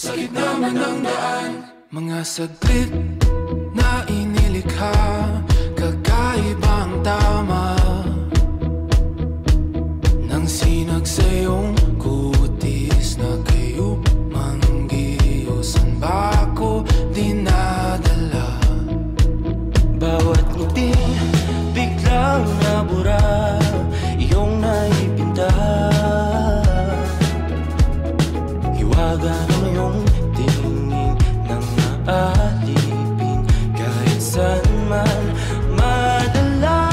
Sa gitna man ng daan, mga saglit na inilikha, kakaibang tama nang sinag sa iyong kutis na kayo manggiyosan ba ako dinadala? Bawat ngiting biglang nabura, iyong naipinta. Hiwaga ng iyong tingin nang naalipin, kahit saan man madala.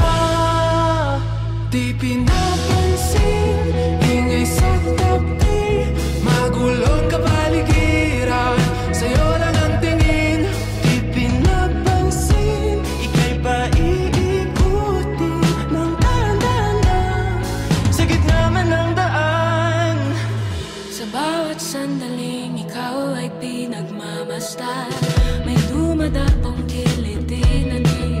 Di pinapansin, ingay sa tabi, magulong kapaligiran, sa'yo lang ang tingin. Di pinapansin, ika'y paiikutin ng dahan-dahan sa gitna man ng daan. Sa bawat sandaling ikaw ay pinagmamasdan, may dumadapong kiliti na di